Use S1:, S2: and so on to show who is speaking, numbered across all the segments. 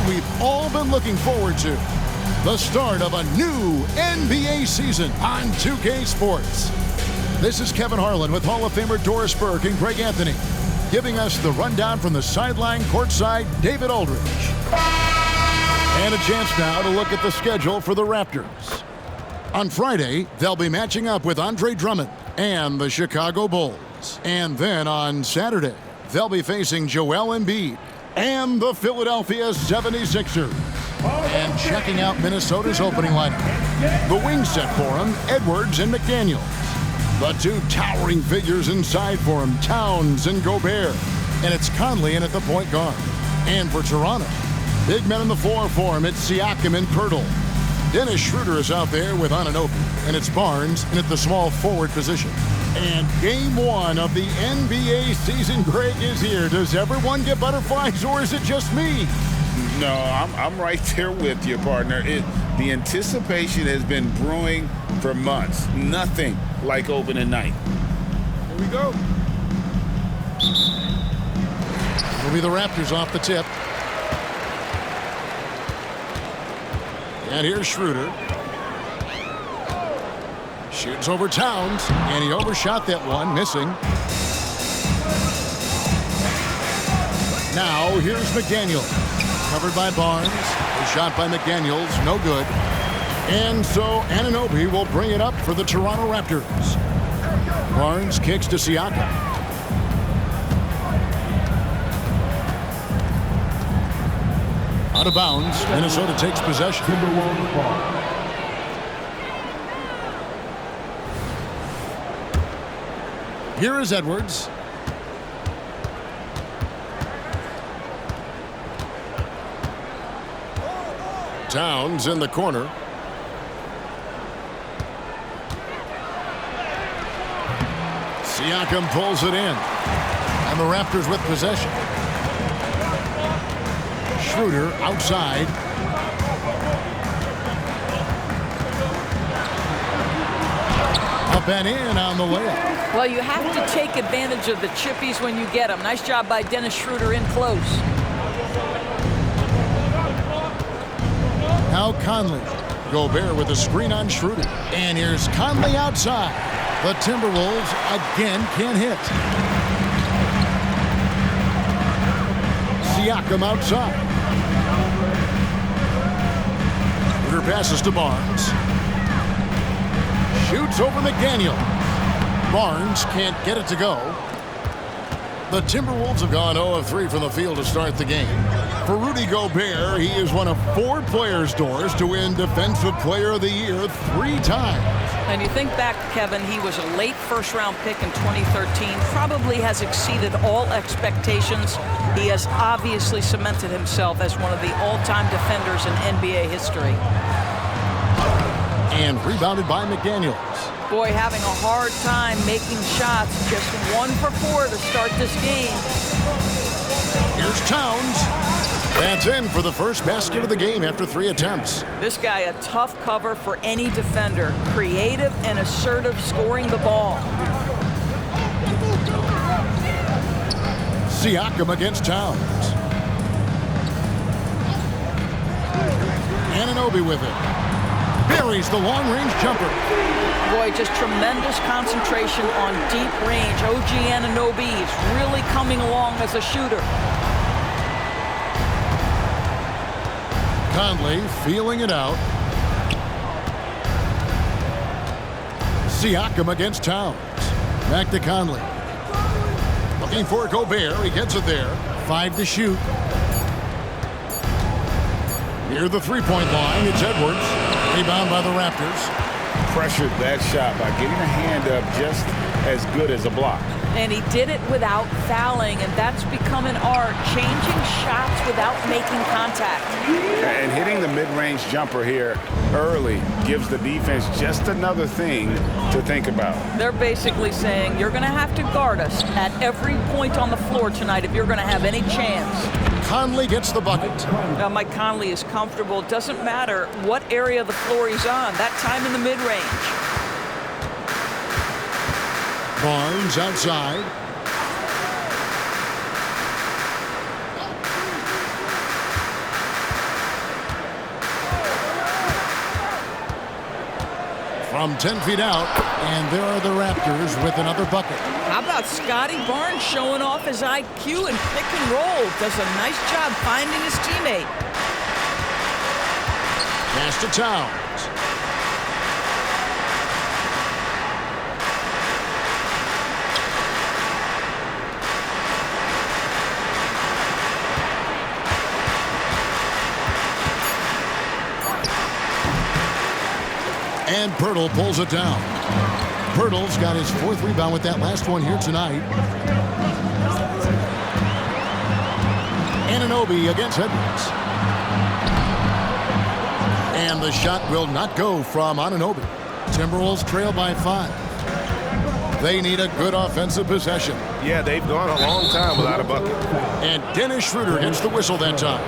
S1: one we've all been looking forward to. The start of a new NBA season on 2K Sports. This is Kevin Harlan with Hall of Famer Doris Burke and Greg Anthony, giving us the rundown from the sideline courtside, David Aldridge. And a chance now to look at the schedule for the Raptors. On Friday, they'll be matching up with Andre Drummond and the Chicago Bulls. And then on Saturday, they'll be facing Joel Embiid and the Philadelphia 76ers. And checking out Minnesota's opening lineup. The wings set for him, Edwards and McDaniels. The two towering figures inside for him, Towns and Gobert. And it's Conley in at the point guard. And for Toronto, big men on the floor for him, it's Siakam and Pirtle. Dennis Schroeder is out there with Anunoby. And it's Barnes in at the small forward position. And game one of the NBA season, Greg, is here. Does everyone get butterflies or is it just me?
S2: No, I'm right there with you, partner. The anticipation has been brewing for months. Nothing like opening night. Here we go.
S1: It'll be the Raptors off the tip. And here's Schroeder. Shoots over Towns, and he overshot that one, missing. Now here's McDaniels. Covered by Barnes. A shot by McDaniels, no good. And so Anunoby will bring it up for the Toronto Raptors. Barnes kicks to Siakam. Out of bounds, Minnesota takes possession. Here is Edwards. Towns in the corner. Siakam pulls it in. And the Raptors with possession. Schroeder outside. Up and in on the layup.
S3: Well, you have to take advantage of the chippies when you get them. Nice job by Dennis Schroeder in close.
S1: Now Conley. Gobert with a screen on Schroeder. And here's Conley outside. The Timberwolves again can't hit. Siakam outside. Schroeder passes to Barnes. Shoots over McDaniel. Barnes can't get it to go. The Timberwolves have gone 0 of 3 from the field to start the game. For Rudy Gobert, he is one of 4 players, Doris, to win Defensive Player of the Year 3 times.
S3: And you think back, Kevin, he was a late first-round pick in 2013, probably has exceeded all expectations. He has obviously cemented himself as one of the all-time defenders in NBA history.
S1: And rebounded by McDaniels.
S3: Boy, having a hard time making shots. Just 1 for 4 to start this game.
S1: Here's Towns. That's in for the first basket of the game after 3 attempts.
S3: This guy, a tough cover for any defender. Creative and assertive scoring the ball.
S1: Siakam against Towns. Anunoby with it. Buries the long-range jumper.
S3: Boy, just tremendous concentration on deep range. OG Anunoby is really coming along as a shooter.
S1: Conley feeling it out. Siakam against Towns. Back to Conley. Looking for Gobert. He gets it there. 5 to shoot. Near the three-point line, it's Edwards. Rebound by the Raptors.
S2: Pressured that shot by getting a hand up just as good as a block.
S3: And he did it without fouling, and that's become an art, changing shots without making contact.
S2: And hitting the mid-range jumper here early gives the defense just another thing to think about.
S3: They're basically saying, you're going to have to guard us at every point on the floor tonight if you're going to have any chance.
S1: Conley gets the bucket.
S3: Now, Mike Conley is comfortable. It doesn't matter what area of the floor he's on, that time in the mid-range.
S1: Barnes outside. from 10 feet out, and there are the Raptors with another bucket.
S3: How about Scotty Barnes showing off his IQ and pick and roll? Does a nice job finding his teammate.
S1: Pass to Towns. And Pirtle pulls it down. Pirtle's got his 4th rebound with that last one here tonight. Anunoby against Edwards. And the shot will not go from Anunoby. Timberwolves trail by 5. They need a good offensive possession.
S4: Yeah, they've gone a long time without a bucket.
S1: And Dennis Schroeder gets the whistle that time.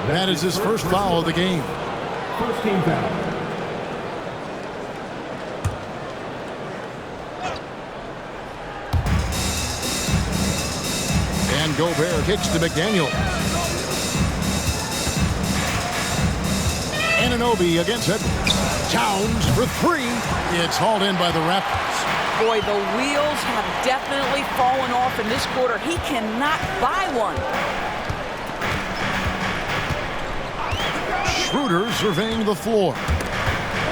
S1: That is his first foul of the game.
S5: First team foul.
S1: And Gobert kicks to McDaniel. Anunoby against Edwards. Towns for 3. It's hauled in by the Raptors.
S3: Boy, the wheels have definitely fallen off in this quarter. He cannot buy one.
S1: Schroeder surveying the floor.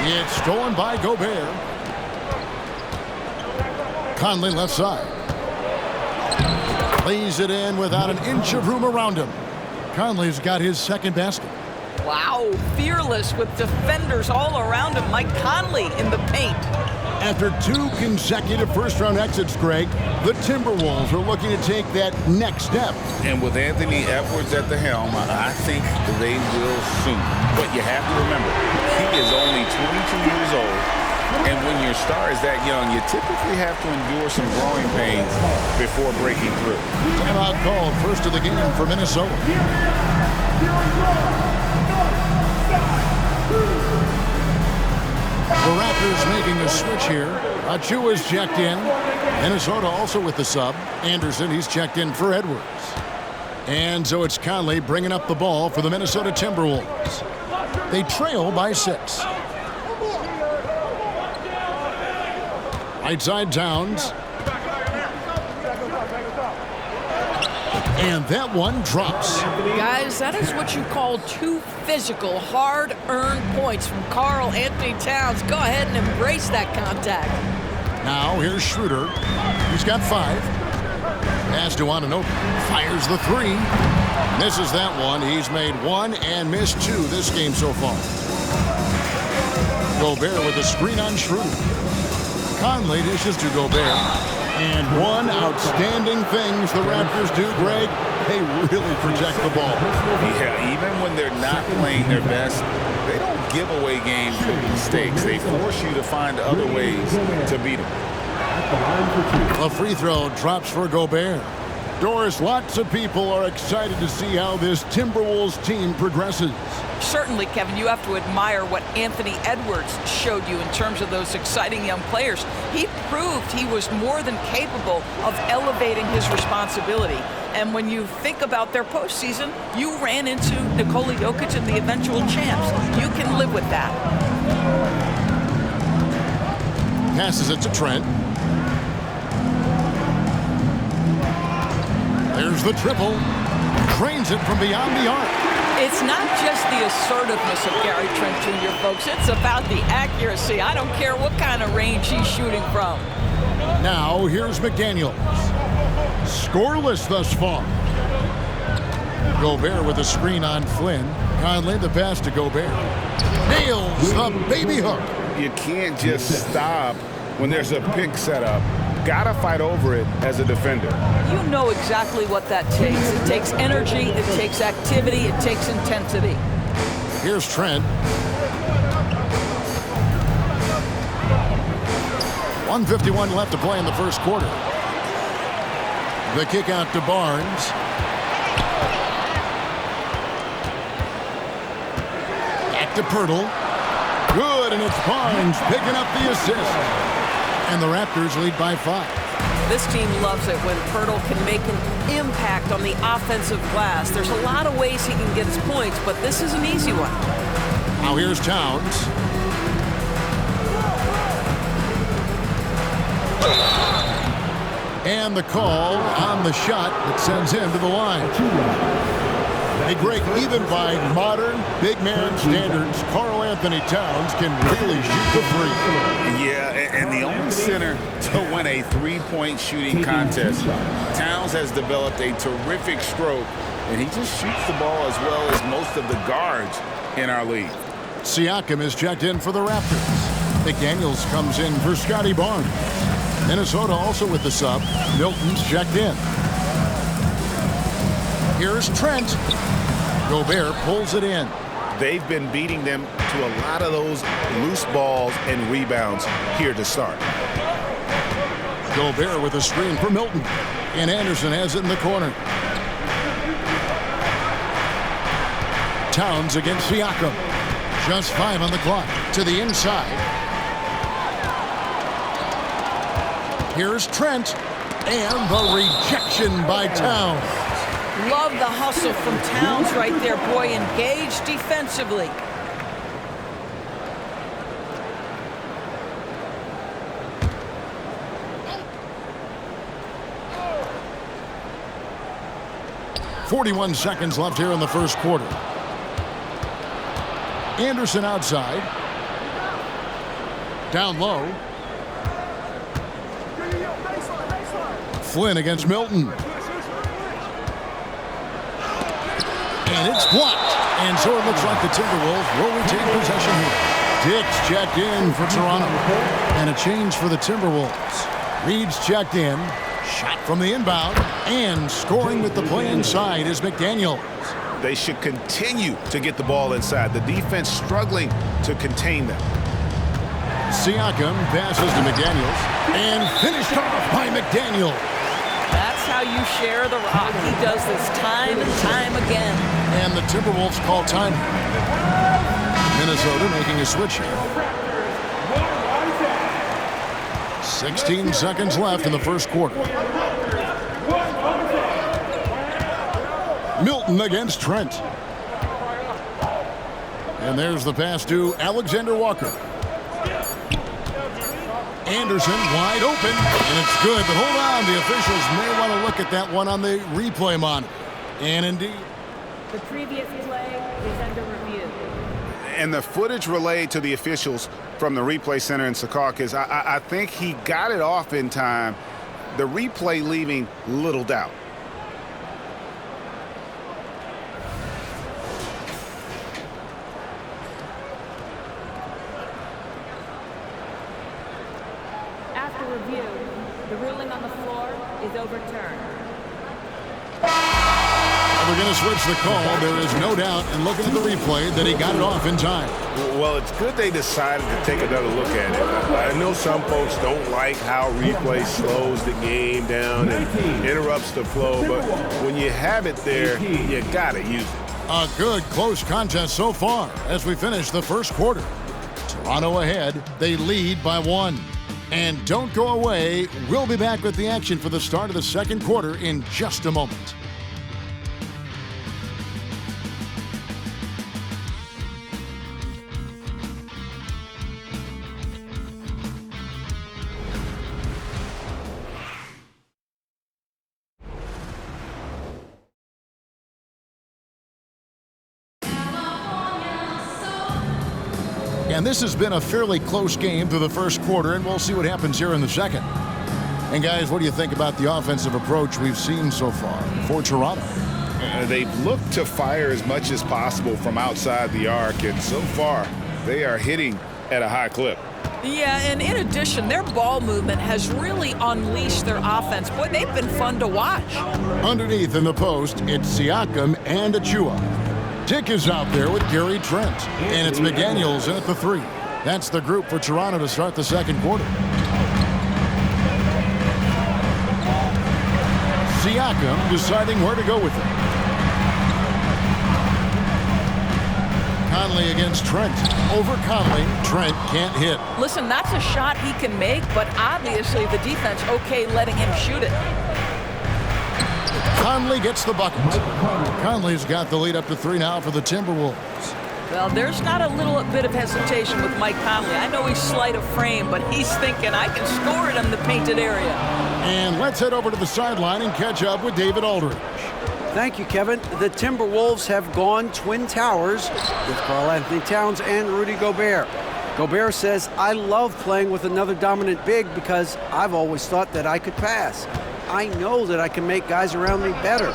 S1: It's stolen by Gobert. Conley left side. Lays it in without an inch of room around him. Conley's got his 2nd basket.
S3: Wow, fearless with defenders all around him. Mike Conley in the paint.
S1: After 2 consecutive first-round exits, Greg, the Timberwolves are looking to take that next step.
S2: And with Anthony Edwards at the helm, I think they will soon. But you have to remember, he is only 22 years old. And when your star is that young, you typically have to endure some growing pains before breaking through.
S1: Timeout called, first of the game for Minnesota. The Raptors making a switch here. Achua's checked in. Minnesota also with the sub. Anderson, he's checked in for Edwards. And so it's Conley bringing up the ball for the Minnesota Timberwolves. They trail by 6. Right side Towns. And that one drops.
S3: Guys, that is what you call 2 physical, hard-earned points from Karl Anthony Towns. Go ahead and embrace that contact.
S1: Now here's Schroeder. He's got 5. Pass to Anunoby. Fires the 3. Misses that one. He's made 1 and missed 2 this game so far. Gobert with a screen on Schroeder. Conley dishes to Gobert. And one outstanding things the Raptors do, Greg, they really protect the ball.
S2: Yeah, even when they're not playing their best, they don't give away games with mistakes. They force you to find other ways to beat them.
S1: A free throw drops for Gobert. Doris, lots of people are excited to see how this Timberwolves team progresses.
S3: Certainly, Kevin, you have to admire what Anthony Edwards showed you in terms of those exciting young players. He proved he was more than capable of elevating his responsibility. And when you think about their postseason, you ran into Nikola Jokic and the eventual champs. You can live with that.
S1: Passes it to Trent. There's the triple. Trains it from beyond the arc.
S3: It's not just the assertiveness of Gary Trent Jr., folks. It's about the accuracy. I don't care what kind of range he's shooting from.
S1: Now, here's McDaniels. Scoreless thus far. Gobert with a screen on Flynn. Conley the pass to Gobert. Nails the baby hook.
S2: You can't just stop when there's a pick set up. Gotta fight over it as a defender.
S3: You know exactly what that takes. It takes energy, it takes activity, it takes intensity.
S1: Here's Trent. 1:51 left to play in the first quarter. The kick out to Barnes. Back to Pirtle. Good, and it's Barnes picking up the assist. And the Raptors lead by 5.
S3: This team loves it when Pirtle can make an impact on the offensive glass. There's a lot of ways he can get his points, but this is an easy one.
S1: Now here's Towns. And the call on the shot that sends him to the line. Hey, Greg, even by modern big man standards, Karl-Anthony Towns can really shoot the three.
S2: Yeah, and the only center to win a three-point shooting contest. Towns has developed a terrific stroke, and he just shoots the ball as well as most of the guards in our league.
S1: Siakam is checked in for the Raptors. McDaniels comes in for Scotty Barnes. Minnesota also with the sub. Milton's checked in. Here's Trent. Gobert pulls it in.
S4: They've been beating them to a lot of those loose balls and rebounds here to start.
S1: Gobert with a screen for Milton. And Anderson has it in the corner. Towns against Siakam. Just 5 on the clock. To the inside. Here's Trent. And the rejection by Towns.
S3: Love the hustle from Towns right there. Boy, engaged defensively.
S1: .41 seconds left here in the first quarter. Anderson outside. Down low. Flynn against Milton. And it's blocked. And so it looks like the Timberwolves will retain possession here. Dick's checked in for Toronto. And a change for the Timberwolves. Reed's checked in. Shot from the inbound. And scoring with the play inside is McDaniels.
S4: They should continue to get the ball inside. The defense struggling to contain them.
S1: Siakam passes to McDaniels. And finished off by McDaniels.
S3: That's how you share the rock. He does this time and time again.
S1: And the Timberwolves call time. Minnesota making a switch here. 16 seconds left in the first quarter. Milton against Trent. And there's the pass to Alexander Walker. Anderson wide open, and it's good, but hold on, the officials may want to look at that one on the replay monitor. And indeed,
S6: the previous play is under review.
S4: And the footage relayed to the officials from the replay center in Secaucus, I think he got it off in time. The replay leaving little doubt.
S6: After review, the ruling on the floor is overturned.
S1: We're going to switch the call. There is no doubt in looking at the replay that he got it off in time.
S4: Well, it's good they decided to take another look at it. I know some folks don't like how replay slows the game down and interrupts the flow, but when you have it there, you got to use it.
S1: A good close contest so far as we finish the first quarter. Toronto ahead. They lead by 1. And don't go away. We'll be back with the action for the start of the second quarter in just a moment. And this has been a fairly close game through the first quarter, and we'll see what happens here in the second. And guys, what do you think about the offensive approach we've seen so far for Toronto?
S2: They've looked to fire as much as possible from outside the arc, and so far they are hitting at a high clip.
S3: Yeah, and in addition, their ball movement has really unleashed their offense. Boy, they've been fun to watch.
S1: Underneath in the post, it's Siakam and Achua. Dick is out there with Gary Trent. And it's McDaniels in at the 3. That's the group for Toronto to start the second quarter. Siakam deciding where to go with it. Conley against Trent. Over Conley. Trent can't hit.
S3: Listen, that's a shot he can make, but obviously the defense okay letting him shoot it.
S1: Conley gets the bucket. Conley's got the lead up to 3 now for the Timberwolves.
S3: Well, there's not a little bit of hesitation with Mike Conley. I know he's slight of frame, but he's thinking, I can score it in the painted area.
S1: And let's head over to the sideline and catch up with David Aldridge.
S7: Thank you, Kevin. The Timberwolves have gone Twin Towers with Karl-Anthony Towns and Rudy Gobert. Gobert says, I love playing with another dominant big because I've always thought that I could pass. I know that I can make guys around me better.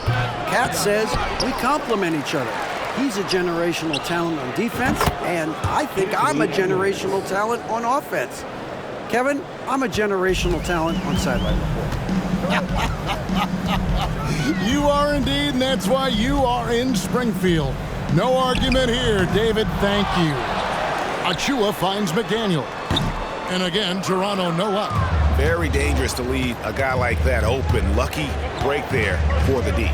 S7: Cat says, we complement each other. He's a generational talent on defense, and I think I'm a generational talent on offense. Kevin, I'm a generational talent on sideline report.
S1: You are indeed, and that's why you are in Springfield. No argument here, David. Thank you. Achua finds McDaniel. And again, Toronto no up.
S4: Very dangerous to leave a guy like that open. Lucky break there for the D.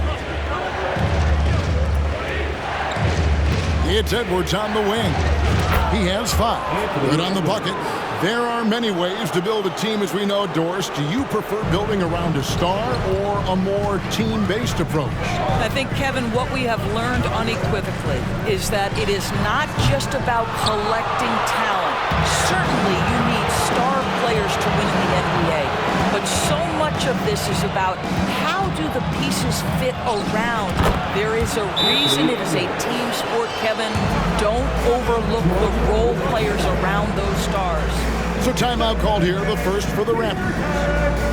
S1: It's Edwards on the wing. He has 5. Good on the bucket. There are many ways to build a team, as we know, Doris. Do you prefer building around a star or a more team-based approach?
S3: I think, Kevin, what we have learned unequivocally is that it is not just about collecting talent. Certainly, you need star players to win in the NBA. But so much of this is about how do the pieces fit around. There is a reason it is a team sport, Kevin. Don't overlook the role players around those stars.
S1: So timeout called here, the first for the Raptors.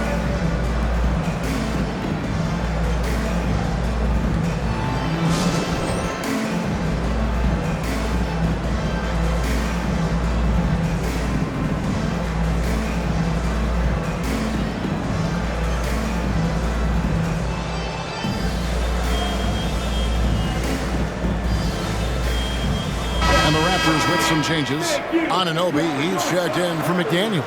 S1: With some changes. Anunoby, he's checked in for McDaniel.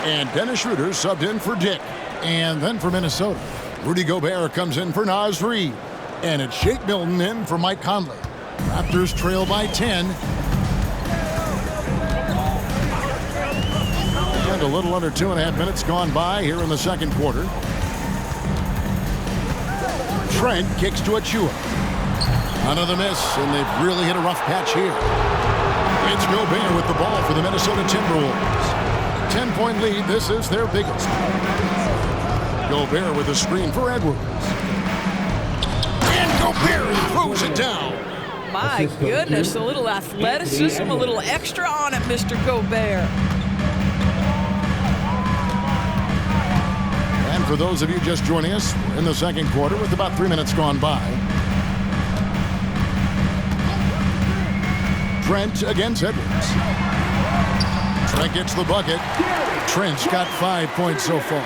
S1: And Dennis Schroeder subbed in for Dick. And then for Minnesota, Rudy Gobert comes in for Naz Reid. And it's Shake Milton in for Mike Conley. Raptors trail by 10. And a little under 2.5 minutes gone by here in the second quarter. Trent kicks to Achua. Another miss, and they've really hit a rough patch here. It's Gobert with the ball for the Minnesota Timberwolves. 10-point lead. This is their biggest. Gobert with a screen for Edwards. And Gobert throws it down.
S3: My goodness, a little athleticism, a little extra on it, Mr. Gobert.
S1: And for those of you just joining us, we're in the second quarter with about 3 minutes gone by. Trent against Edwards. Trent gets the bucket. Trent's got 5 points so far.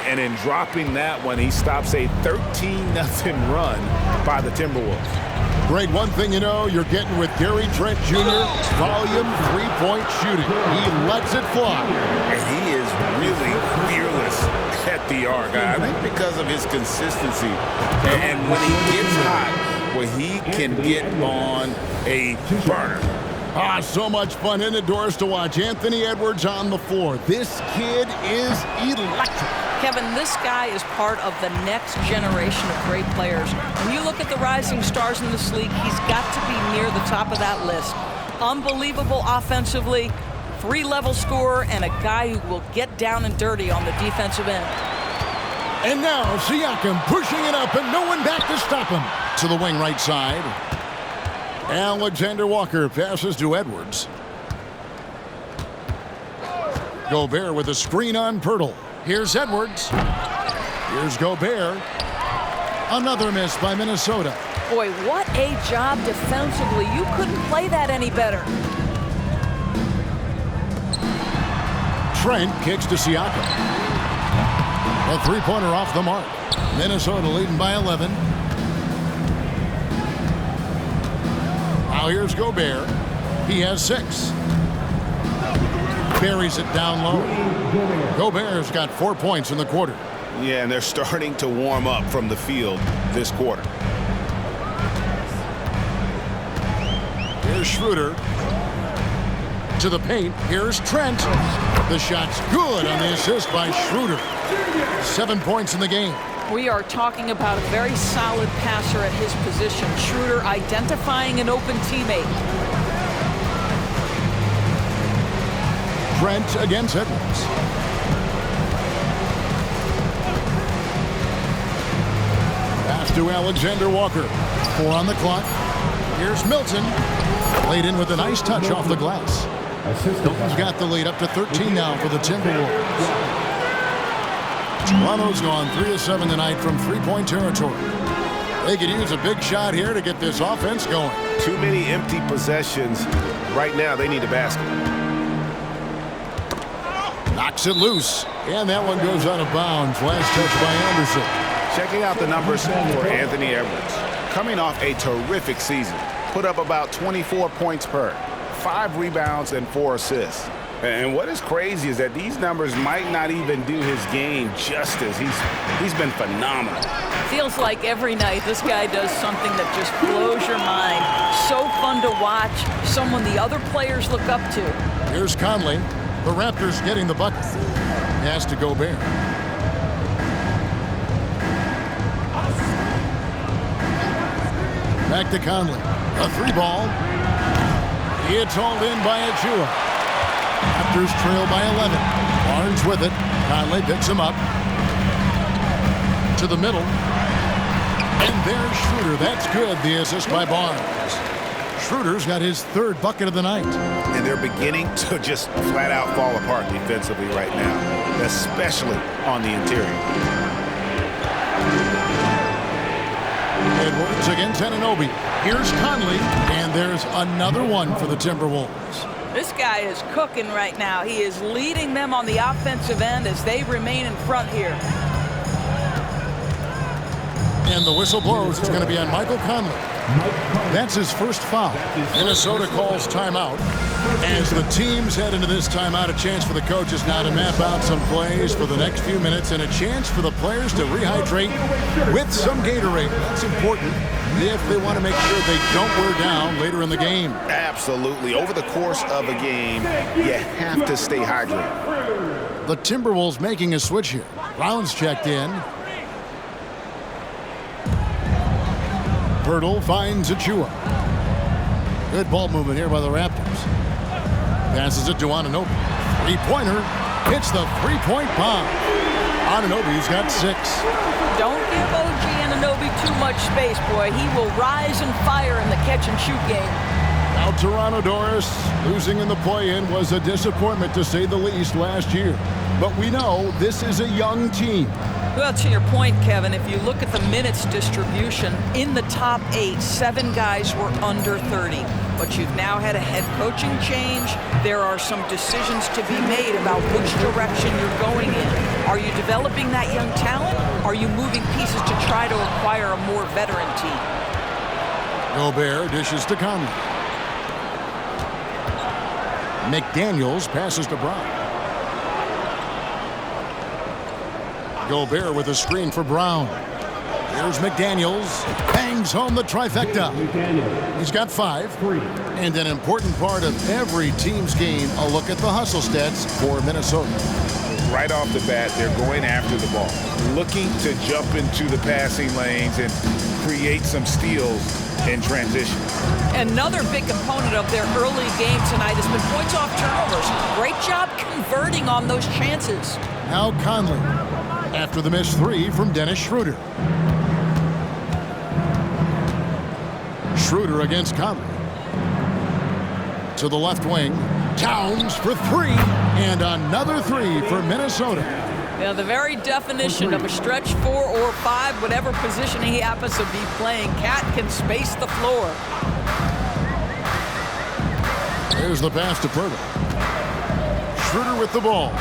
S4: And in dropping that one, he stops a 13-0 run by the Timberwolves.
S1: Great. One thing you know, you're getting with Gary Trent Jr., volume 3-point shooting. He lets it fly.
S4: And he is really fearless at the arc. I think because of his consistency. And when he gets hot, where he can get on a burner.
S1: Ah, so much fun in the doors to watch. Anthony Edwards on the floor. This kid is electric.
S3: Kevin, this guy is part of the next generation of great players. When you look at the rising stars in this league, he's got to be near the top of that list. Unbelievable offensively, 3-level scorer, and a guy who will get down and dirty on the defensive end.
S1: And now Siakam pushing it up and no one back to stop him. To the wing right side. Alexander Walker passes to Edwards. Gobert with a screen on Pirtle. Here's Edwards. Here's Gobert. Another miss by Minnesota.
S3: Boy, what a job defensively. You couldn't play that any better.
S1: Trent kicks to Siakam. A three-pointer off the mark. Minnesota leading by 11. Now here's Gobert. He has 6. Buries it down low. Gobert's got 4 points in the quarter.
S4: Yeah, and they're starting to warm up from the field this quarter.
S1: Here's Schroeder. To the paint. Here's Trent. The shot's good on the assist by Schroeder. 7 points in the game.
S3: We are talking about a very solid passer at his position. Schroeder identifying an open teammate.
S1: Trent against Edwards. Pass to Alexander Walker. 4 on the clock. Here's Milton. Laid in with a nice touch off the glass. Milton's got the lead up to 13 now for the Timberwolves. Toronto's gone 3 of 7 tonight from three-point territory. They could use a big shot here to get this offense going.
S4: Too many empty possessions. Right now, they need a basket.
S1: Knocks it loose. And that one goes out of bounds. Last touch by Anderson.
S4: Checking out the numbers for Anthony Edwards. Coming off a terrific season. Put up about 24 points per, 5 rebounds, and 4 assists. And what is crazy is that these numbers might not even do his game justice. He's been phenomenal.
S3: Feels like every night this guy does something that just blows your mind. So fun to watch. Someone the other players look up to.
S1: Here's Conley. The Raptors getting the bucket. Pass to Gobert. Back to Conley. A 3-ball. It's hauled in by Achua. Raptors trail by 11. Barnes with it. Conley picks him up. To the middle. And there's Schroeder. That's good. The assist by Barnes. Schroeder's got his 3rd bucket of the night.
S4: And they're beginning to just flat out fall apart defensively right now, especially on the interior.
S1: Edwards against Anunoby. Here's Conley, and there's another one for the Timberwolves.
S3: This guy is cooking right now. He is leading them on the offensive end as they remain in front here.
S1: And the whistle blows. It's going to be on Michael Conley. That's his first foul. Minnesota calls timeout. As the teams head into this timeout, a chance for the coaches now to map out some plays for the next few minutes and a chance for the players to rehydrate with some Gatorade. That's important if they want to make sure they don't wear down later in the game.
S4: Absolutely. Over the course of a game, you have to stay hydrated.
S1: The Timberwolves making a switch here. Brown's checked in. Pirtle finds Achua. Good ball movement here by the Raptors. Passes it to Anunoby. 3-pointer. Hits the 3-point bomb. Anunoby's got 6.
S3: Don't give OG Anunoby too much space, boy. He will rise and fire in the catch-and-shoot game.
S1: Now Toronto, Doris, losing in the play-in was a disappointment to say the least last year. But we know this is a young team.
S3: Well, to your point, Kevin, if you look at the minutes distribution, in the top 8, 7 guys were under 30. But you've now had a head coaching change. There are some decisions to be made about which direction you're going in. Are you developing that young talent? Are you moving pieces to try to acquire a more veteran team?
S1: Gobert dishes to Conley. McDaniels passes to Brown. Gobert with a screen for Brown. Here's McDaniels. Bangs home the trifecta. He's got 5. And an important part of every team's game, a look at the hustle stats for Minnesota.
S2: Right off the bat, they're going after the ball, looking to jump into the passing lanes and create some steals in transition.
S3: Another big component of their early game tonight has been points off turnovers. Great job converting on those chances.
S1: Now Conley. After the missed 3 from Dennis Schroeder. Schroeder against Conley. To the left wing. Towns for 3. And another 3 for Minnesota.
S3: Yeah, the very definition of a stretch 4 or 5, whatever position he happens to be playing, Cat can space the floor.
S1: Here's the pass to Pirtle. Schroeder with the ball.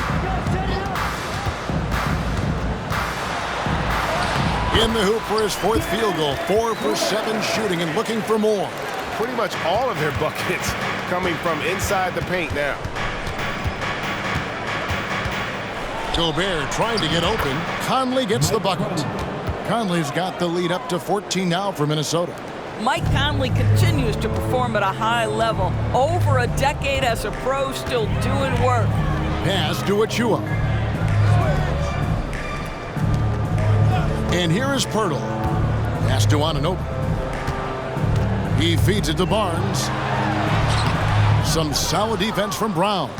S1: In the hoop for his 4th field goal. 4 for 7 shooting and looking for more.
S4: Pretty much all of their buckets coming from inside the paint now.
S1: Gobert trying to get open. Conley gets the bucket. Conley's got the lead up to 14 now for Minnesota.
S3: Mike Conley continues to perform at a high level. Over a decade as a pro, still doing work.
S1: Pass to Achua. And here is Pirtle. Pass to Anunoby. He feeds it to Barnes. Some solid defense from Brown.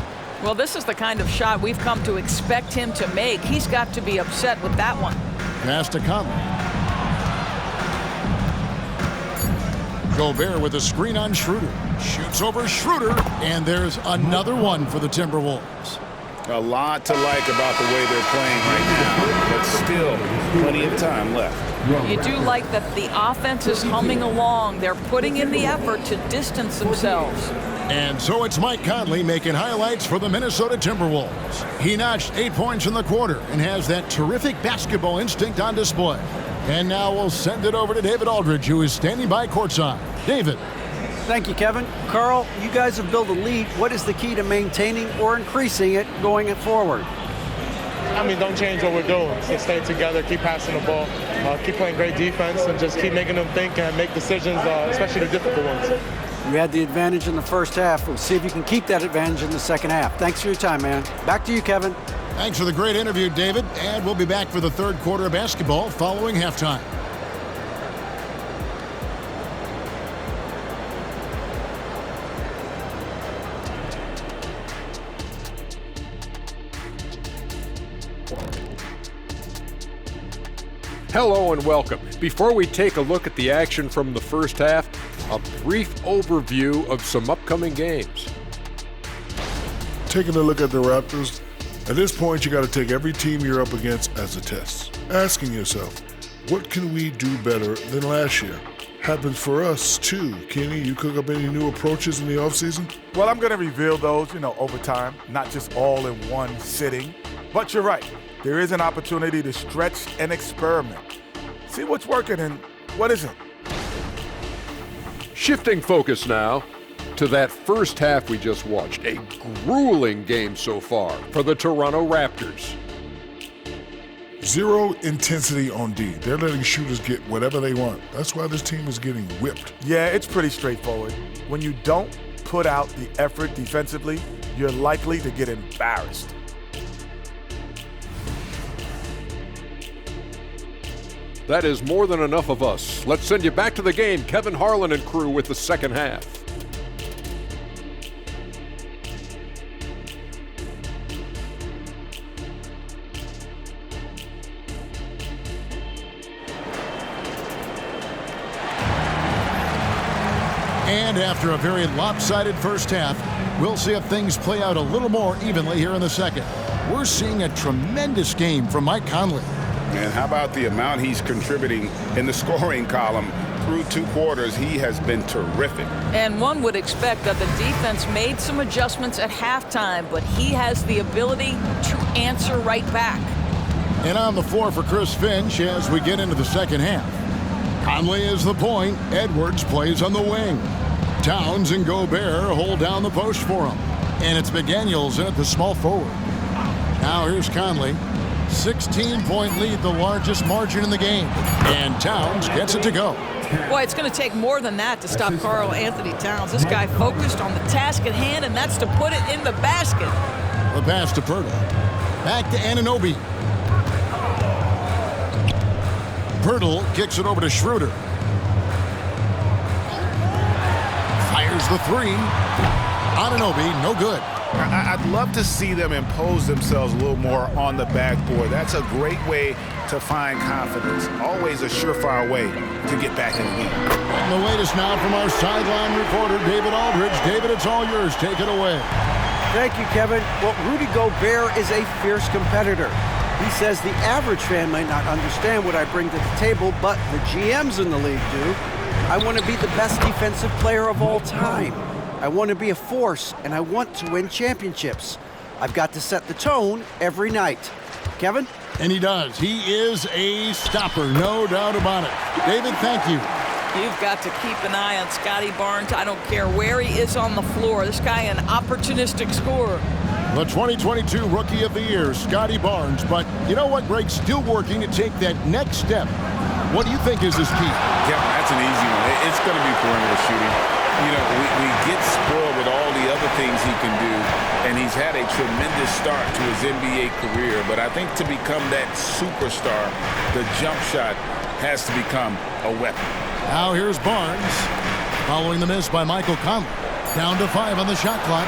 S3: Well, this is the kind of shot we've come to expect him to make. He's got to be upset with that one.
S1: Pass to Conley. Gobert with a screen on Schroeder. Shoots over Schroeder, and there's another one for the Timberwolves.
S2: A lot to like about the way they're playing right now, but still plenty of time left.
S3: You do like that the offense is humming along. They're putting in the effort to distance themselves.
S1: And so it's Mike Conley making highlights for the Minnesota Timberwolves. He notched 8 points in the quarter and has that terrific basketball instinct on display. And now we'll send it over to David Aldridge, who is standing by courtside. David.
S7: Thank you, Kevin. Carl, you guys have built a lead. What is the key to maintaining or increasing it going forward?
S8: I mean, don't change what we're doing. So stay together, keep passing the ball, keep playing great defense, and just keep making them think and make decisions, especially the difficult ones.
S7: You had the advantage in the first half. We'll see if you can keep that advantage in the second half. Thanks for your time, man. Back to you, Kevin.
S1: Thanks for the great interview, David. And we'll be back for the third quarter of basketball following halftime.
S9: Hello and welcome. Before we take a look at the action from the first half, a brief overview of some upcoming games.
S10: Taking a look at the Raptors, at this point you got to take every team you're up against as a test. Asking yourself, what can we do better than last year? Happens for us too. Kenny, you cook up any new approaches in the offseason?
S11: Well, I'm going to reveal those, over time, not just all in one sitting. But you're right. There is an opportunity to stretch and experiment. See what's working and what isn't.
S9: Shifting focus now to that first half we just watched. A grueling game so far for the Toronto Raptors.
S10: Zero intensity on D. They're letting shooters get whatever they want. That's why this team is getting whipped.
S11: Yeah, it's pretty straightforward. When you don't put out the effort defensively, you're likely to get embarrassed.
S9: That is more than enough of us. Let's send you back to the game. Kevin Harlan and crew with the second half.
S1: And after a very lopsided first half, we'll see if things play out a little more evenly here in the second. We're seeing a tremendous game from Mike Conley.
S2: And how about the amount he's contributing in the scoring column? Through 2 quarters, he has been terrific.
S3: And one would expect that the defense made some adjustments at halftime, but he has the ability to answer right back.
S1: And on the floor for Chris Finch as we get into the second half. Conley is the point. Edwards plays on the wing. Towns and Gobert hold down the post for him. And it's McDaniels in at the small forward. Now here's Conley. 16-point lead, the largest margin in the game. And Towns gets it to go.
S3: Boy, it's going to take more than that to stop Karl Anthony Towns. This guy focused on the task at hand, and that's to put it in the basket.
S1: The pass to Pirtle. Back to Anunoby. Pirtle kicks it over to Schroeder. Fires the three. Anunoby, no good.
S2: I'd love to see them impose themselves a little more on the backboard. That's a great way to find confidence. Always a surefire way to get back in the game.
S1: And the latest now from our sideline reporter, David Aldridge. David, it's all yours. Take it away.
S7: Thank you, Kevin. Well, Rudy Gobert is a fierce competitor. He says the average fan might not understand what I bring to the table, but the GMs in the league do. I want to be the best defensive player of all time. I want to be a force, and I want to win championships. I've got to set the tone every night. Kevin?
S1: And he does. He is a stopper, no doubt about it. David, thank you.
S3: You've got to keep an eye on Scotty Barnes. I don't care where he is on the floor. This guy an opportunistic scorer.
S1: The 2022 Rookie of the Year, Scotty Barnes. But you know what, Greg? Still working to take that next step. What do you think is his key?
S2: Yeah, that's an easy one. It's going to be perimeter shooting. We get spoiled with all the other things he can do, and he's had a tremendous start to his NBA career. But I think to become that superstar, the jump shot has to become a weapon.
S1: Now here's Barnes, following the miss by Michael Conley. Down to 5 on the shot clock.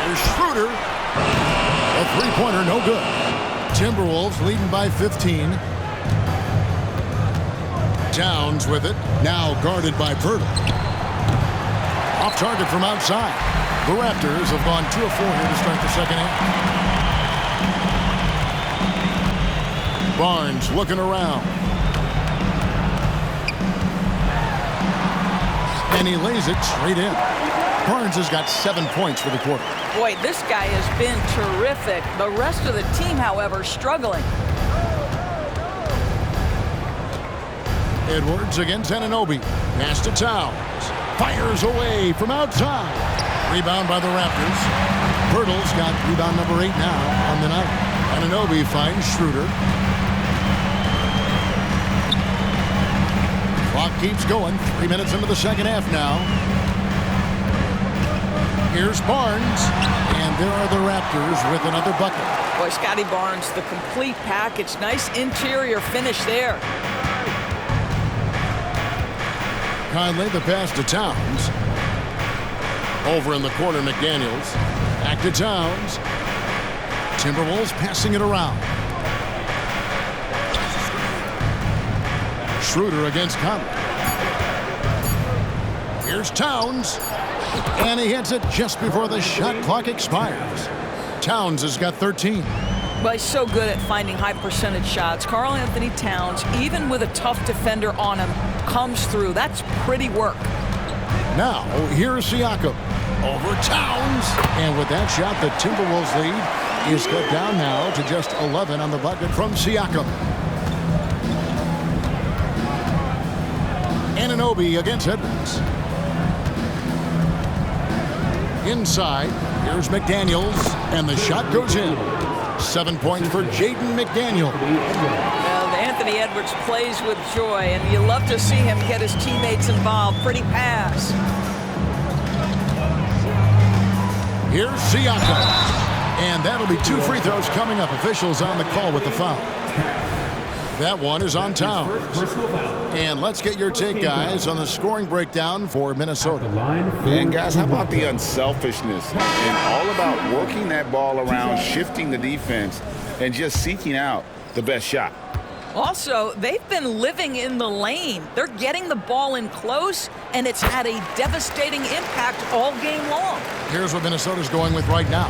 S1: Here's Schroeder. A three-pointer, no good. Timberwolves leading by 15. Towns with it. Now guarded by Pirtle. Off target from outside. The Raptors have gone 2 of 4 here to start the second half. Barnes looking around. And he lays it straight in. Barnes has got 7 points for the quarter.
S3: Boy, this guy has been terrific. The rest of the team, however, struggling.
S1: Edwards against Anunoby. Pass to Towns. Fires away from outside. Rebound by the Raptors. Pirtle's got rebound number 8 now on the night. Anunoby finds Schroeder. Clock keeps going. 3 minutes into the second half now. Here's Barnes. And there are the Raptors with another bucket.
S3: Boy, Scotty Barnes, the complete package. Nice interior finish there.
S1: Conley, the pass to Towns. Over in the corner, McDaniels. Back to Towns. Timberwolves passing it around. Schroeder against Conley. Here's Towns. And he hits it just before the shot clock expires. Towns has got 13.
S3: Well, he's so good at finding high percentage shots. Karl-Anthony Towns, even with a tough defender on him, comes through. That's pretty work.
S1: Now, here's Siakam. Over Towns. And with that shot, the Timberwolves lead is cut down now to just 11 on the bucket from Siakam. Anunoby against Edwards. Inside, here's McDaniels, and the shot goes in. 7 points for Jaden McDaniel.
S3: Well, Anthony Edwards plays with joy, and you love to see him get his teammates involved. Pretty pass.
S1: Here's Siakam. And that'll be 2 free throws coming up. Officials on the call with the foul. That one is on Towns. And let's get your take, guys, on the scoring breakdown for Minnesota.
S2: And, guys, how about the unselfishness and all about working that ball around, shifting the defense, and just seeking out the best shot.
S3: Also, they've been living in the lane. They're getting the ball in close, and it's had a devastating impact all game long.
S1: Here's what Minnesota's going with right now.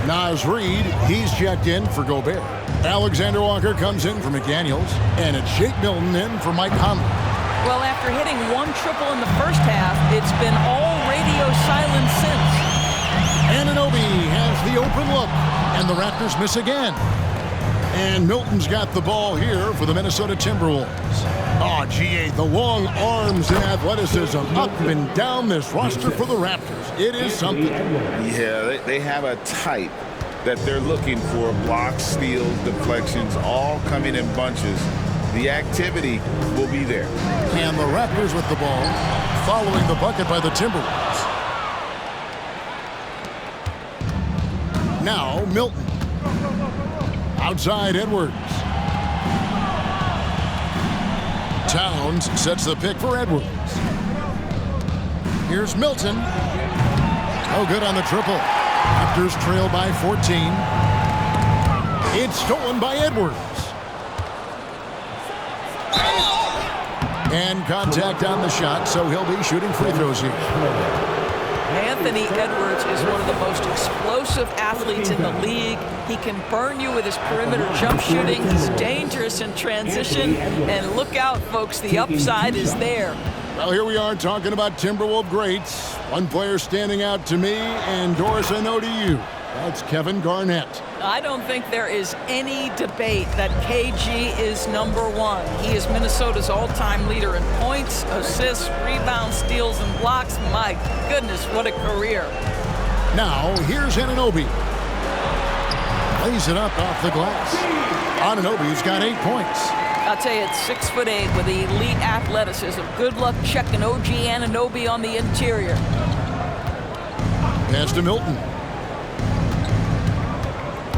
S1: Naz Reid, he's checked in for Gobert. Alexander Walker comes in for McDaniels, and it's Shake Milton in for Mike Conley.
S3: Well, after hitting 1 triple in the first half, it's been all radio silence since.
S1: Anunoby has the open look, and the Raptors miss again. And Milton's got the ball here for the Minnesota Timberwolves. Oh, GA, the long arms and athleticism up and down this roster for the Raptors. It is something.
S2: Yeah, they have a type that they're looking for. Blocks, steals, deflections, all coming in bunches. The activity will be there.
S1: And the Raptors with the ball, following the bucket by the Timberwolves. Now, Milton. Outside Edwards. Towns sets the pick for Edwards. Here's Milton. No good on the triple. Raptors trail by 14. It's stolen by Edwards. And contact on the shot, so he'll be shooting free throws here.
S3: Anthony Edwards is one of the most explosive athletes in the league. He can burn you with his perimeter jump shooting. He's dangerous in transition. And look out, folks, the upside is there.
S1: Well, here we are talking about Timberwolves greats. One player standing out to me, and Doris, I know to you. That's Kevin Garnett.
S3: I don't think there is any debate that KG is #1. He is Minnesota's all-time leader in points, assists, rebounds, steals, and blocks. My goodness, what a career.
S1: Now, here's Anunoby. Lays it up off the glass. Anunoby's got 8 points.
S3: I'll tell you, it's 6'8" with elite athleticism. Good luck checking OG Anunoby on the interior.
S1: Pass to Milton.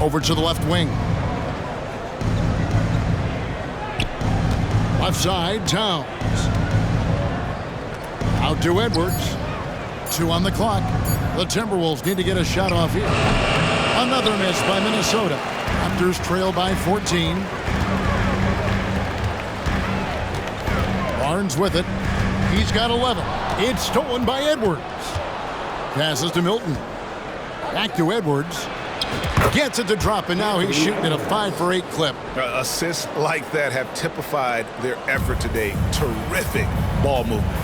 S1: Over to the left wing. Left side, Towns. Out to Edwards. 2 on the clock. The Timberwolves need to get a shot off here. Another miss by Minnesota. Raptors trail by 14. Barnes with it. He's got 11. It's stolen by Edwards. Passes to Milton. Back to Edwards. Gets it to drop, and now he's shooting at a 5-for-8 clip.
S4: Assists like that have typified their effort today. Terrific ball movement.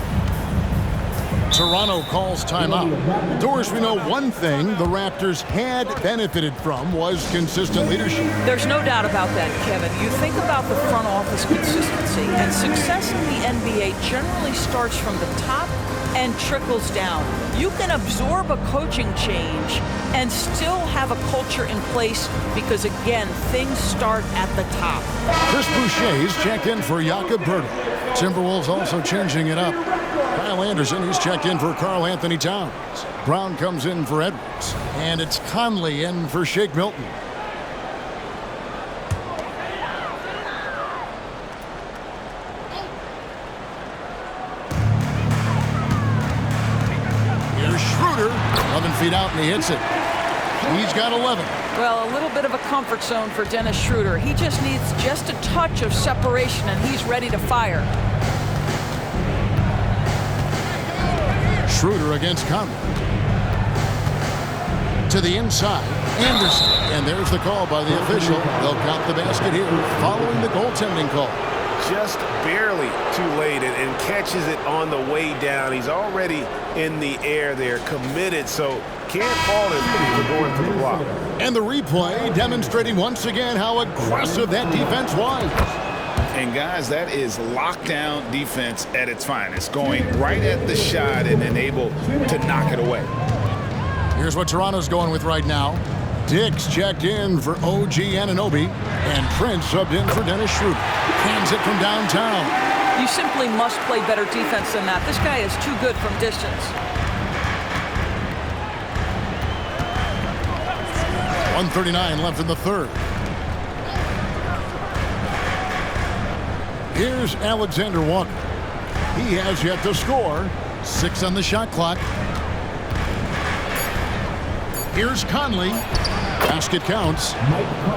S1: Toronto calls timeout. Doris, we know one thing the Raptors had benefited from was consistent leadership.
S3: There's no doubt about that, Kevin. You think about the front office consistency, and success in the NBA generally starts from the top and trickles down. You can absorb a coaching change and still have a culture in place because, again, things start at the top.
S1: Chris Boucher's checked in for Jakob Poeltl. Timberwolves also changing it up. Kyle Anderson, he's checked in for Karl Anthony Towns. Brown comes in for Edwards. And it's Conley in for Shake Milton. Here's Schroeder. 11 feet out, and he hits it. He's got 11.
S3: Well, a little bit of a comfort zone for Dennis Schroeder. He just needs just a touch of separation, and he's ready to fire.
S1: Schroeder against Conley. To the inside, Anderson. And there's the call by the official. They'll count the basket here following the goaltending call.
S4: Just barely too late and catches it on the way down. He's already in the air there, committed, so can't fault him for going for the block.
S1: And the replay demonstrating once again how aggressive that defense was.
S2: And guys, that is lockdown defense at its finest, going right at the shot and then able to knock it away.
S1: Here's what Toronto's going with right now. Dix checked in for OG Anunoby, and Prince subbed in for Dennis Schroeder. Hands it from downtown.
S3: You simply must play better defense than that. This guy is too good from distance.
S1: 1:39 left in the third. Here's Alexander Walker. He has yet to score. 6 on the shot clock. Here's Conley. Basket counts.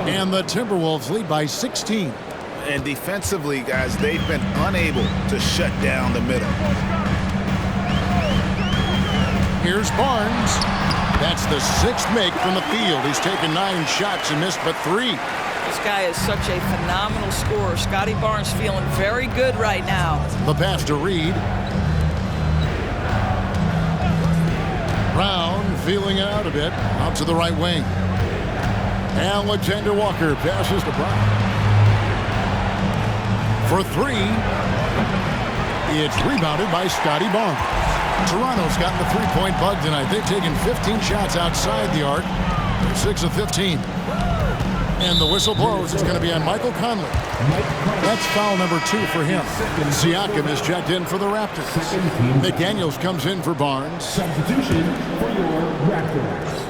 S1: And the Timberwolves lead by 16.
S2: And defensively, guys, they've been unable to shut down the middle.
S1: Here's Barnes. That's the 6th make from the field. He's taken 9 shots and missed but 3.
S3: This guy is such a phenomenal scorer. Scotty Barnes feeling very good right now.
S1: The pass to Reed. Brown feeling it out a bit. Out to the right wing. Alexander Walker passes to Brown. For 3. It's rebounded by Scotty Barnes. Toronto's gotten the three-point bug tonight. They've taken 15 shots outside the arc. They're 6 of 15. And the whistle blows. It's going to be on Michael Conley. That's foul number 2 for him. Siakam is checked in for the Raptors. McDaniels comes in for Barnes.
S5: Substitution for your Raptors.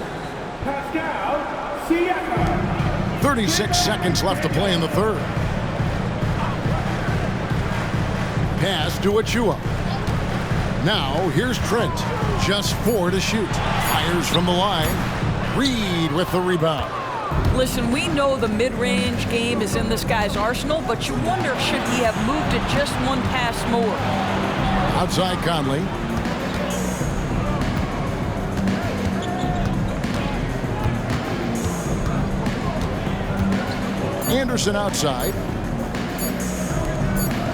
S5: Pascal Siakam.
S1: 36 seconds left to play in the third. Pass to Achua. Now here's Trent. Just 4 to shoot. Fires from the line. Reed with the rebound.
S3: Listen, we know the mid-range game is in this guy's arsenal, but you wonder, should he have moved it just one pass more?
S1: Outside Conley. Anderson outside.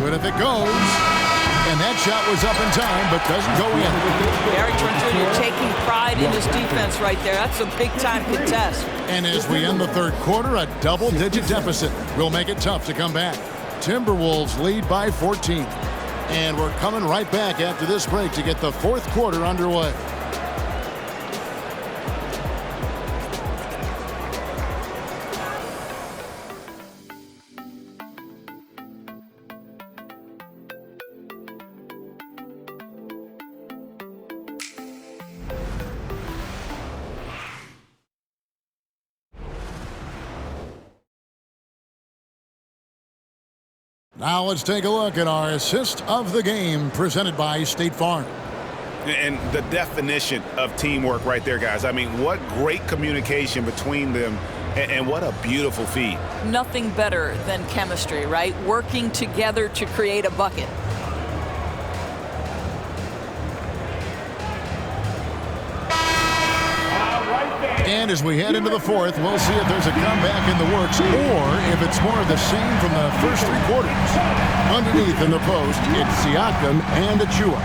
S1: Good if it goes. And that shot was up in time, but doesn't go in.
S3: Gary Trent Jr. taking pride in his defense right there. That's a big-time contest.
S1: And as we end the third quarter, a double-digit deficit will make it tough to come back. Timberwolves lead by 14. And we're coming right back after this break to get the fourth quarter underway. Now let's take a look at our assist of the game presented by State Farm.
S2: And the definition of teamwork right there, guys. I mean, what great communication between them, and what a beautiful feed.
S3: Nothing better than chemistry, right? Working together to create a bucket.
S1: And as we head into the fourth, we'll see if there's a comeback in the works or if it's more of the same from the first 3 quarters. Underneath in the post, it's Siakam and Achua.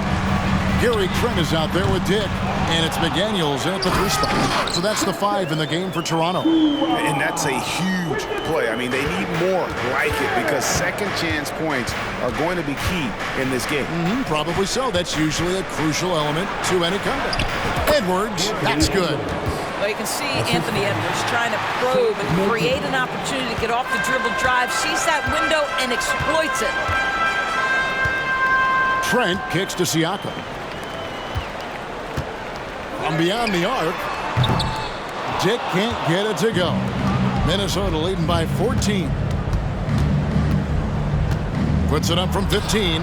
S1: Gary Trent is out there with Dick, and it's McDaniels at the 3 spot. So that's the 5 in the game for Toronto.
S2: And that's a huge play. I mean, they need more like it because second chance points are going to be key in this game.
S1: Probably so. That's usually a crucial element to any comeback. Edwards, that's good.
S3: Well, you can see Anthony Edwards trying to probe and create an opportunity to get off the dribble drive, sees that window and exploits it.
S1: Trent kicks to Siakam. From beyond the arc, Dick can't get it to go. Minnesota leading by 14. Puts it up from 15.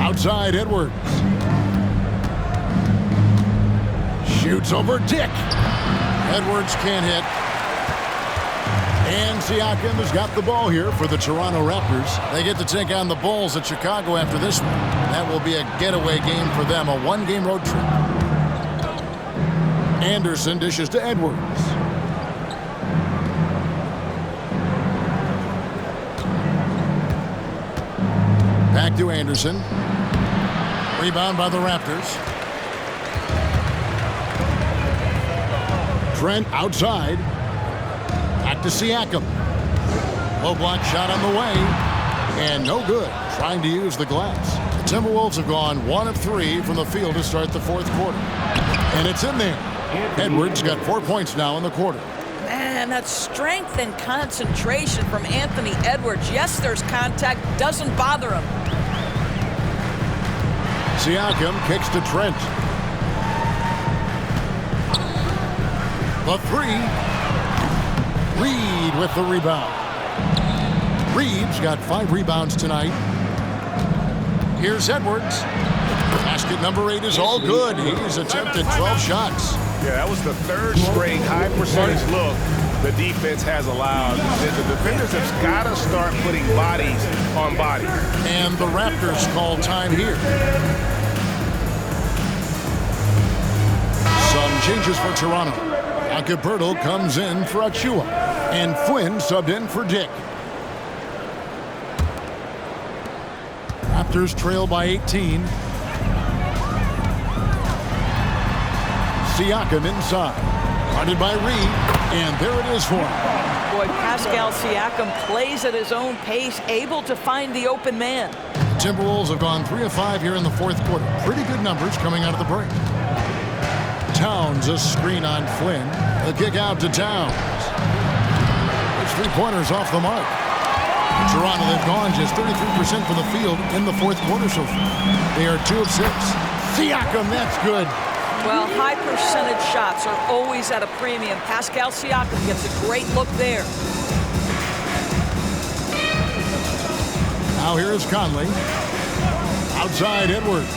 S1: Outside Edwards. Shoots over Dick. Edwards can't hit. And Siakam has got the ball here for the Toronto Raptors. They get to take on the Bulls at Chicago after this one. That will be a getaway game for them, a 1-game road trip. Anderson dishes to Edwards. Back to Anderson. Rebound by the Raptors. Trent outside. Back to Siakam. Low block shot on the way. And no good. Trying to use the glass. The Timberwolves have gone 1 of 3 from the field to start the 4th quarter. And it's in there. Edwards got 4 points now in the quarter.
S3: Man, that's strength and concentration from Anthony Edwards. Yes, there's contact. Doesn't bother him.
S1: Siakam kicks to Trent. The 3. Reed with the rebound. Reed's got 5 rebounds tonight. Here's Edwards. Basket number 8 is all good. He's attempted 12 shots.
S4: Yeah, that was the 3rd straight high percentage look the defense has allowed. The defenders have got to start putting bodies on bodies.
S1: And the Raptors call time here. Some changes for Toronto. Akaberto comes in for Achua. And Flynn subbed in for Dick. Raptors trail by 18. Siakam inside. Guarded by Reed. And there it is for him.
S3: Boy, Pascal Siakam plays at his own pace, able to find the open man.
S1: The Timberwolves have gone 3 of 5 here in the 4th quarter. Pretty good numbers coming out of the break. Towns, a screen on Flynn. The kick out to Towns. It's 3-pointers off the mark. Toronto, they've gone just 33% from the field in the 4th quarter so far. They are 2 of 6. Siakam, that's good.
S3: Well, high percentage shots are always at a premium. Pascal Siakam gets a great look there.
S1: Now here is Conley. Outside Edwards.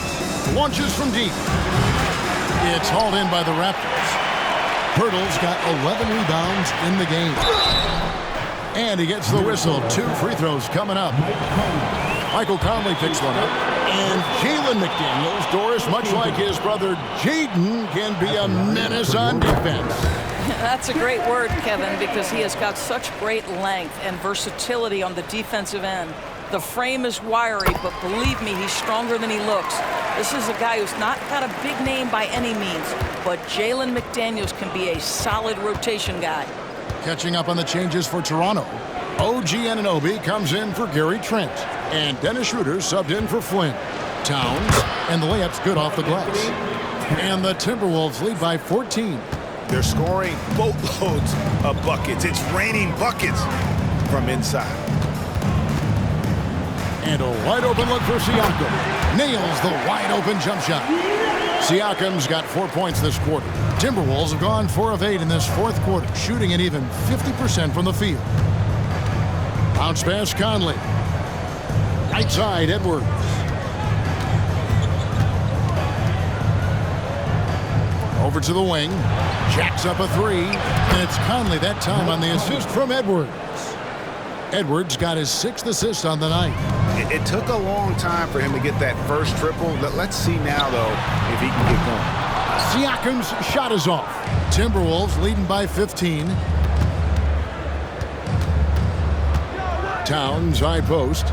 S1: Launches from deep. It's hauled in by the Raptors. Pirtle's got 11 rebounds in the game. And he gets the whistle. 2 free throws coming up. Michael Conley picks one up. And Jalen McDaniels, Doris, much like his brother Jaden, can be a menace on defense.
S3: That's a great word, Kevin, because he has got such great length and versatility on the defensive end. The frame is wiry, but believe me, he's stronger than he looks. This is a guy who's not got a big name by any means, but Jalen McDaniels can be a solid rotation guy.
S1: Catching up on the changes for Toronto. OG Anunoby comes in for Gary Trent. And Dennis Schroeder subbed in for Flynn. Towns, and the layup's good off the glass. And the Timberwolves lead by 14.
S2: They're scoring boatloads of buckets. It's raining buckets from inside.
S1: And a wide open look for Siakam. Nails the wide open jump shot. Siakam's got 4 points this quarter. Timberwolves have gone 4 of 8 in this 4th quarter, shooting at even 50% from the field. Bounce pass Conley. Right side Edwards. Over to the wing. Jacks up a three. And it's Conley that time on the assist from Edwards. Edwards got his 6th assist on the night.
S2: It took a long time for him to get that first triple. Let's see now, though, if he can get going.
S1: Siakam's shot is off. Timberwolves leading by 15. Towns high post.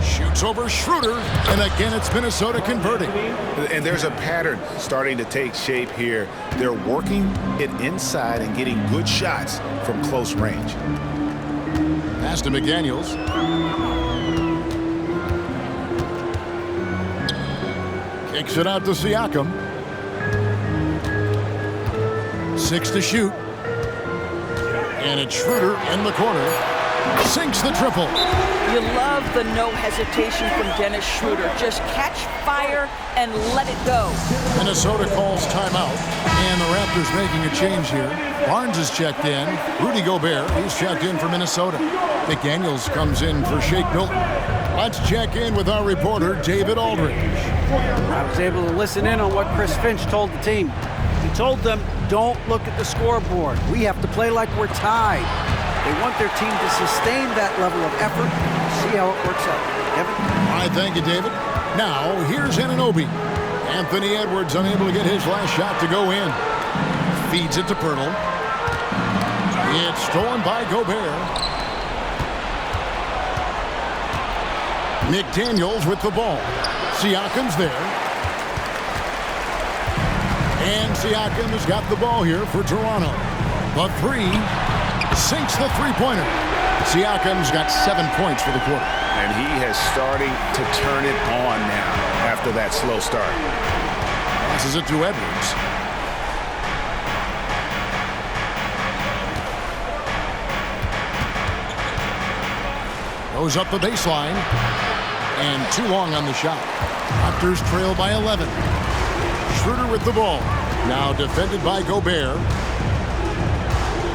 S1: Shoots over Schroeder, and again it's Minnesota converting.
S2: And there's a pattern starting to take shape here. They're working it inside and getting good shots from close range.
S1: Pass to McDaniels. Kicks it out to Siakam. 6 to shoot. And it's Schroeder in the corner. Sinks the triple.
S3: You love the no hesitation from Dennis Schroeder. Just catch fire and let it go.
S1: Minnesota calls timeout, and the Raptors making a change here. Barnes is checked in. Rudy Gobert, he's checked in for Minnesota. McDaniels comes in for Shake Milton. Let's check in with our reporter, David Aldridge.
S7: I was able to listen in on what Chris Finch told the team. He told them, don't look at the scoreboard. We have to play like we're tied. They want their team to sustain that level of effort. See how it works out. Kevin?
S1: All right, thank you, David. Now, here's Anunoby. Anthony Edwards unable to get his last shot to go in. Feeds it to Pirtle. It's stolen by Gobert. McDaniels with the ball. Siakam's there. And Siakam has got the ball here for Toronto. The three. Sinks the three-pointer. Siakam's got 7 points for the quarter.
S2: And he has starting to turn it on now after that slow start.
S1: Passes it to Edwards. Goes up the baseline. And too long on the shot. Raptors trail by 11. Schroeder with the ball. Now defended by Gobert.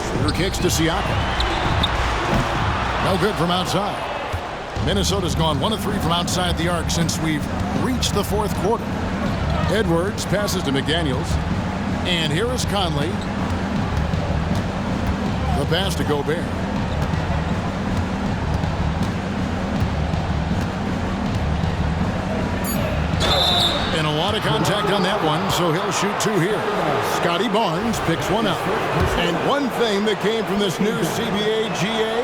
S1: Schroeder kicks to Siakam. No good from outside. Minnesota's gone 1 of 3 from outside the arc since we've reached the 4th quarter. Edwards passes to McDaniels. And here is Conley. The pass to Gobert. And a lot of contact on that one, so he'll shoot 2 here. Scotty Barnes picks one up. And one thing that came from this new CBA GA,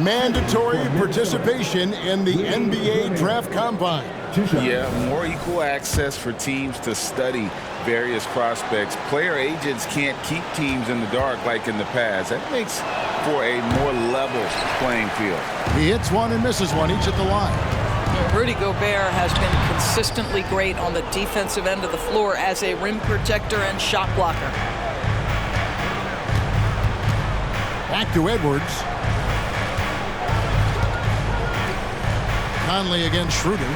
S1: mandatory participation in the NBA Draft Combine.
S2: Yeah, more equal access for teams to study various prospects. Player agents can't keep teams in the dark like in the past. That makes for a more level playing field.
S1: He hits one and misses one, each at the line.
S3: Rudy Gobert has been consistently great on the defensive end of the floor as a rim protector and shot blocker.
S1: Back to Edwards. Conley against Schroeder.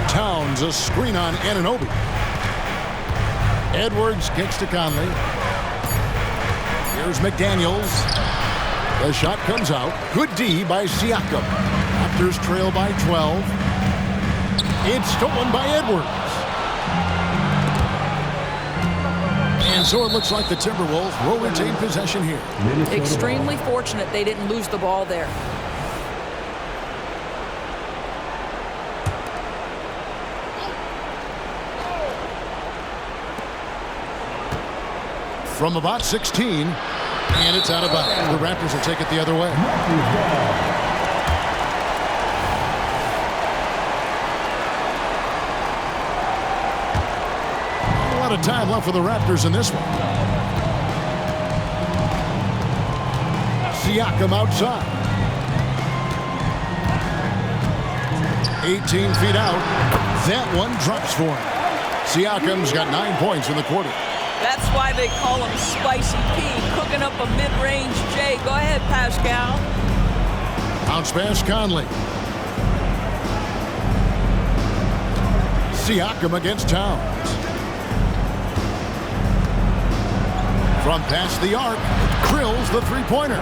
S1: Towns a screen on Anunoby. Edwards kicks to Conley. Here's McDaniels. The shot comes out. Good D by Siakam. Raptors trail by 12. It's stolen by Edwards. And so it looks like the Timberwolves will retain possession here.
S3: Extremely fortunate they didn't lose the ball there.
S1: From about 16, and it's out of bounds. The Raptors will take it the other way. A lot of time left for the Raptors in this one. Siakam outside. 18 feet out. That one drops for him. Siakam's got 9 points in the quarter.
S3: That's why they call him Spicy P, cooking up a mid-range J. Go ahead, Pascal.
S1: Bounce pass, Conley. Siakam against Towns. From past the arc, drills the three-pointer.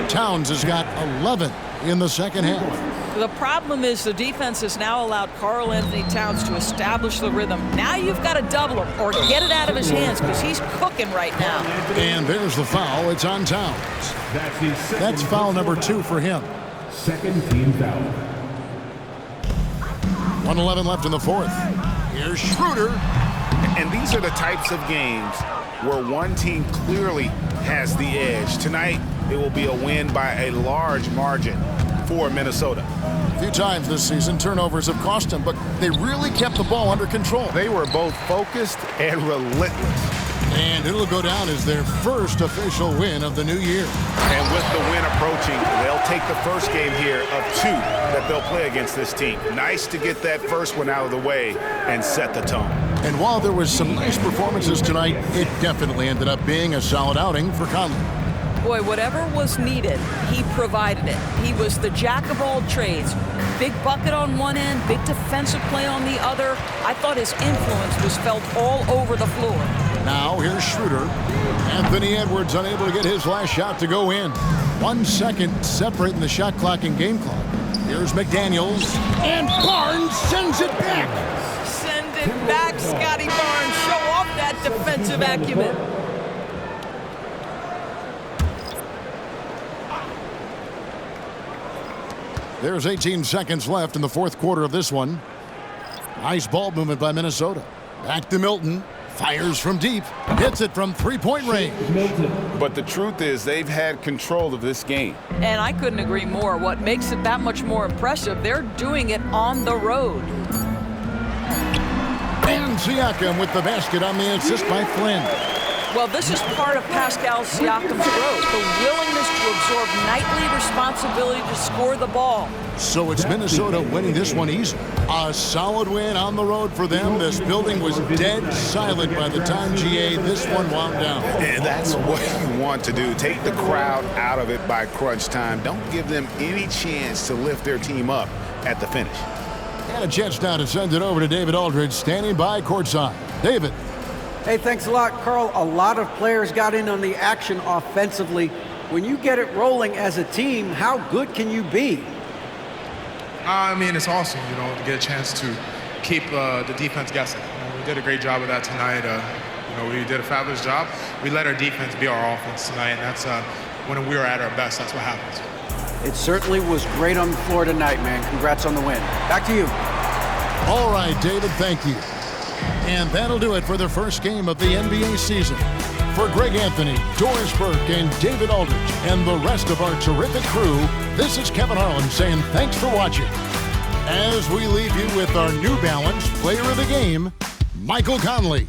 S1: Towns has got 11 in the second half.
S3: The problem is the defense has now allowed Karl-Anthony Towns to establish the rhythm. Now you've got to double him or get it out of his hands because he's cooking right now.
S1: And there's the foul. It's on Towns. That's foul number 2 for him.
S5: Second team foul.
S1: 1:11 left in the fourth. Here's Schroeder.
S2: And these are the types of games where one team clearly has the edge. Tonight, it will be a win by a large margin for Minnesota.
S1: A few times this season, turnovers have cost them, but they really kept the ball under control.
S2: They were both focused and relentless.
S1: And it'll go down as their first official win of the new year.
S2: And with the win approaching, they'll take the first game here of 2 that they'll play against this team. Nice to get that first one out of the way and set the tone.
S1: And while there was some nice performances tonight, it definitely ended up being a solid outing for Conley.
S3: Boy, whatever was needed, he provided it. He was the jack of all trades. Big bucket on one end, big defensive play on the other. I thought his influence was felt all over the floor.
S1: Now here's Schroeder. Anthony Edwards unable to get his last shot to go in. 1 second separating the shot clock and game clock. Here's McDaniels. And Barnes sends it back.
S3: Send it back, Scotty Barnes. Show off that defensive acumen.
S1: There's 18 seconds left in the fourth quarter of this one. Nice ball movement by Minnesota. Back to Milton. Fires from deep. Hits it from three-point range.
S2: But the truth is they've had control of this game.
S3: And I couldn't agree more. What makes it that much more impressive, they're doing it on the road.
S1: And Siakam with the basket on the assist by Flynn.
S3: Well, this is part of Pascal Siakam's growth, the willingness to absorb nightly responsibility to score the ball.
S1: So it's Minnesota winning this one easy. A solid win on the road for them. This building was dead silent by the time, GA, this one wound down.
S2: And that's what you want to do. Take the crowd out of it by crunch time. Don't give them any chance to lift their team up at the finish.
S1: And a chance now to send it over to David Aldridge, standing by courtside. David.
S7: Hey, thanks a lot, Carl. A lot of players got in on the action offensively. When you get it rolling as a team, how good can you be?
S8: I mean, it's awesome, to get a chance to keep the defense guessing. We did a great job of that tonight. We did a fabulous job. We let our defense be our offense tonight, and that's when we were at our best, that's what happens.
S7: It certainly was great on the floor tonight, man. Congrats on the win. Back to you.
S1: All right, David, thank you. And that'll do it for the first game of the NBA season. For Greg Anthony, Doris Burke, and David Aldridge, and the rest of our terrific crew, this is Kevin Harlan saying thanks for watching. As we leave you with our New Balance Player of the Game, Michael Conley.